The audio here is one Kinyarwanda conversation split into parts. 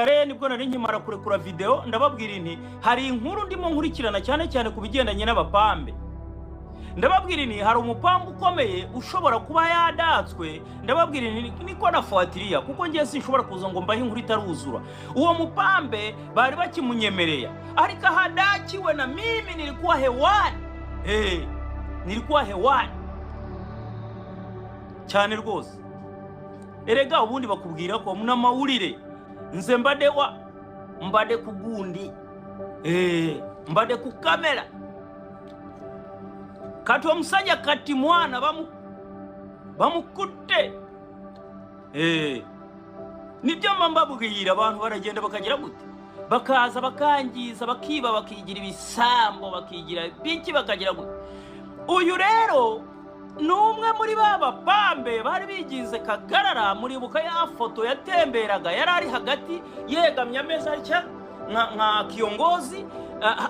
nibwo nari nkimara kurekura video ndababwira inti hari inkuru ndimo nkurikirana cyane cyane ku bigendanye n'abapambe. Ndababwira inti hari umupambe ukomeye ushobora kuba yadatswe. Ndababwira inti niko nafuatilia kuko ngiye sinshobora kuza ngo mbahe inkuru itaruzura. Uwo mupambe bari bakimunyemereye ariko hadakiwe na mimi nilikuwa hewani. Nilikuwa hewani cyane rwose. Erega ubundi bakubwira ko muna mawulire nze mbade kugundi mbade ku kamera kati omusajja kati mwana bamukutte nibyo mbabwira abantu baragenda bakagira gute bakaza bakangiza bakiba bakigira ibisambo bakigira biki bakagira gute. Uyu rero numwe muri baba pambe bari bigize kagarara muri buka ya foto yatemberaga yarari hagati yegamya meza cya nka kiongozi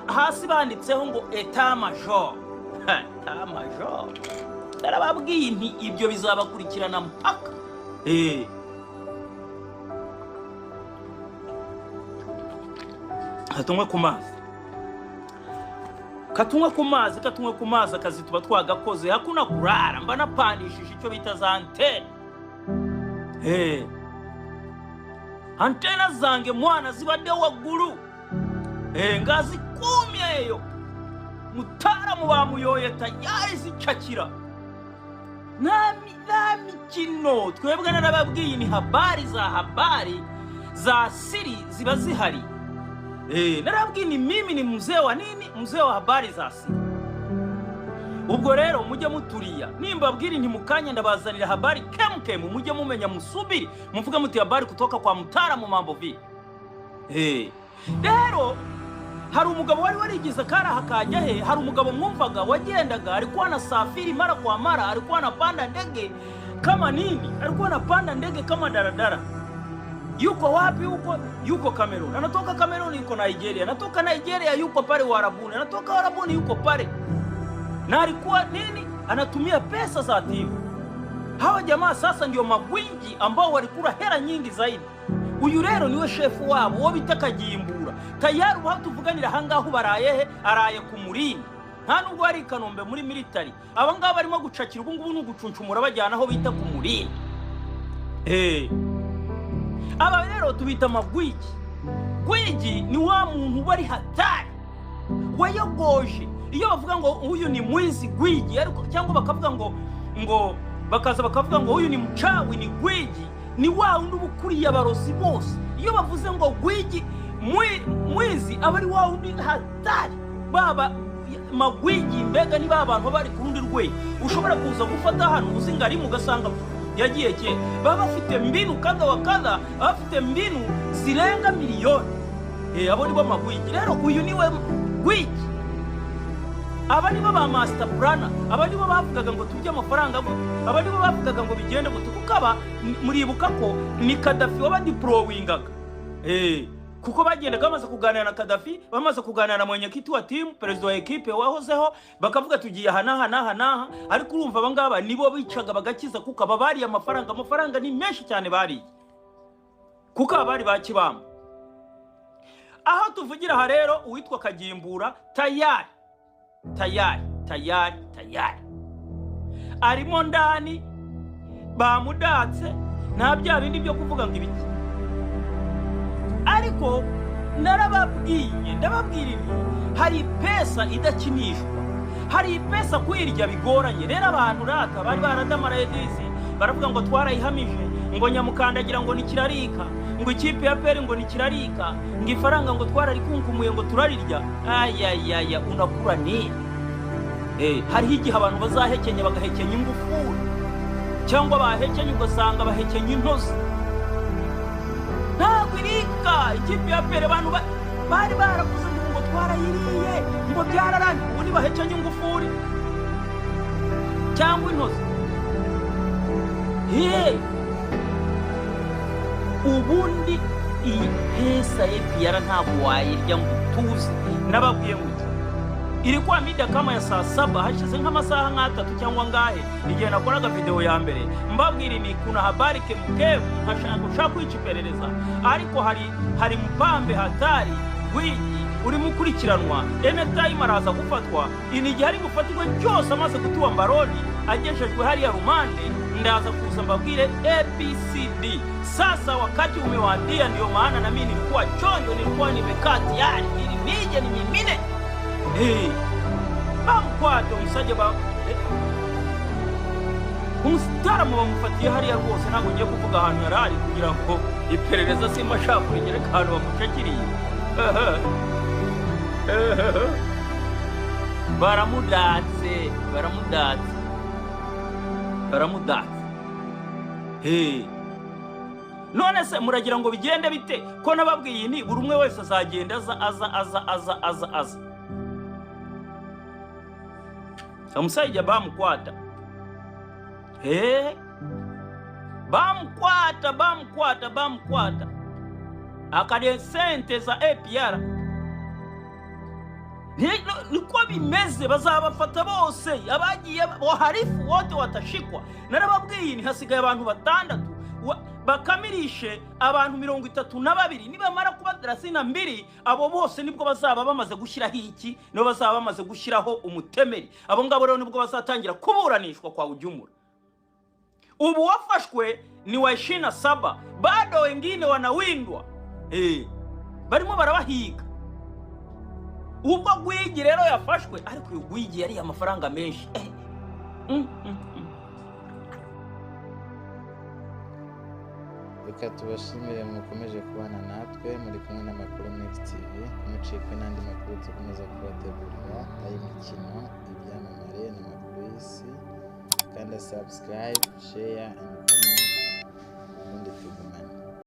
hasi banditseho ngo etat major. Etat major darababwiye nti ibyo bizabakurikirana mpaka katumwe ku mazi akazi tuba twagakoze hakuna kurara mba napandishije icyo bita za antene. Antena zange mwana zibadde waggulu ngazikumye eyo mutaramu bamuyoye tayari zicakira nami kino twebwe narababwiye ni habari za siri ziba zihari. Narabwiye ni mimi ni mzee wa nini, mzee wa habari za siri. Ubwo rero mujye muturiya nimbabwira nti mukanya ndabazanira habari kemkemu mujye mumenya musubiri muvuga muti habari kutoka kwa Mutaalamu mambo vi. Rero hari umugabo wari warigize kara hakajya hari umugabo mwumvaga wagendaga alikuwa na safiri mara kwa mara alikuwa anapanda ndege kama nini, alikuwa anapanda ndege kama daradara. Yuko wapi huko? Yuko Cameroon. Anatoka Cameroon yuko Nigeria. Anatoka Nigeria yuko pale Uarabuni. Anatoka Uarabuni yuko pale. Na alikuwa nini? Anatumia pesa za timu. Hawa jamaa sasa ndio magwingi ambao walikula hela nyingi zaidi. Uyu rero niwe shefu wabo wo bitaka Gimbura. Tayari batuvuganira hangaho baraye araye ku Murini. Nta nubwo ari Kanombe muri military. Abangaba barimo gucakira ubungubu n'ugucuncumura bajyana aho bita ku Murini. Aba rero tubita magwiji. Gwiji ni wa muntu bari hatari wayogoje. Iyo bavuga ngo uyu ni mwizi gwiji ariko cyangwa bakavuga ngo bakaza bakavuga ngo uyu ni mchawi ni gwiji, ni wa undi bukuriye abarozi bose. Iyo bavuze ngo gwiji mwizi abari wa undi hatari baba magwiji mbega ni babantu bari kurundi rwe ushobora kuza gufata hano uzingari mugasanga yagiye cye baba bafite mbinu kadha wa kadha bafite mbinu zirenga miliyoni. Abo nibo magwiji. Rero uyu niwe gwiji. Aba nibo ba master planner, aba nibo bavugaga ngo tujye amafaranga gute, aba nibo bavugaga ngo bigende gute kukaba muribuka ko ni Gaddafi wabadiplowingaga. Kuko bagenda bamaze kuganira na Gaddafi bamaze kuganira na mwenyekiti wa timu president wa equipe wahozeho bakavuga tugiye hanaha ariko urumva abangaba nibo bicaga bagakiza kuko ababari amafaranga ni menshi cyane bari kuko abari bakibamba. Aho tuvugira ha rero uwitwa Kagimbura tayari arimo ndani bamudatse nta bya bindi byo kuvuga ngo ibiki. Ariko ndababwira hari pesa idakinishwa, hari pesa kwirya bigoranye. Rero abantu rata bari baradamara edisi baravuga ngo twarayihamije ngo nyamukandagira ngo nikirarika ngo ikipe ya pere ngo nikirarika ngo ifaranga ngo twararikunkumuye ngo turarirya. Ayayaya unakura ni hari igihe abantu bazahekenya bagahekenya ingufuri cyangwa bahekenya ugasanga bahekenya intozi. Ntabwirika ikipe ya pere abantu bari barakuze ngo twarayiriye ngo byararanye ubu ni bahekenya ingufuri cyangwa intozi. Ubundi iyi pesa y'epiyara ntabwo wayirya ngo tuzi. Nababwiye ngo ilikuwa mida kama ya saa 7 hashize nk'amasaha nk'atatu cyangwa ngahe igihe nakoraga video ya mbere mbabwira ni kuna habari kemkevu nkashaka kwikiperereza ariko hari mpambe hatari Gwiji uri mukurikiranwa anytime araza gufatwa igihe ari gufatirwa cyose amaze kutuwa mbaroni agejejwe hari ya rumande ndaza kuza mbabwire ABCD. Sasa wakati umewadia, ndio maana na mimi nilikuwa chonjo, nilikuwa nimekaa tayari ili nije ni mimine bamkwato musaje ba umusitaramu bamufatiye hariya rwose ntabwo ngiye kuvuga ahantu yarari kugira ngo iperereza simba shakurigere kantu bamucakiriye. baramudatse none se muragira ngo bigende bite ko nababwiye ni buri umwe wese azagenda aza amusayija bamukwata bamukwata akade sente za APR niko bimeze, bazabafata bose abagiye waharifu wote watashikwa. Narababwiye ni hasigaye abantu 6 bakamirishe abantu 32 nibamara kuba 32 abo bose nibwo bazaba bamaze gushiraho iki no bazaba bamaze gushiraho umutemeri. Abo ngabo rero nibwo bazatangira kuburanishwa kwa ujumura. Ubu wafashwe ni wa 27 bado wengine wanawindwa barimo barabahiga. Ubwo Gwiji rero yafashwe ariko uyu Gwiji yari amafaranga menshi. Reka tubashimire mukomeje kubana natwe muri kumwe n'Amakuru Mix TV, mucikwe n'andi makuru tukomeza kubategurira ay'imikino, ibyamamare n'amakuru y'isi. Kanda subscribe, share and comment.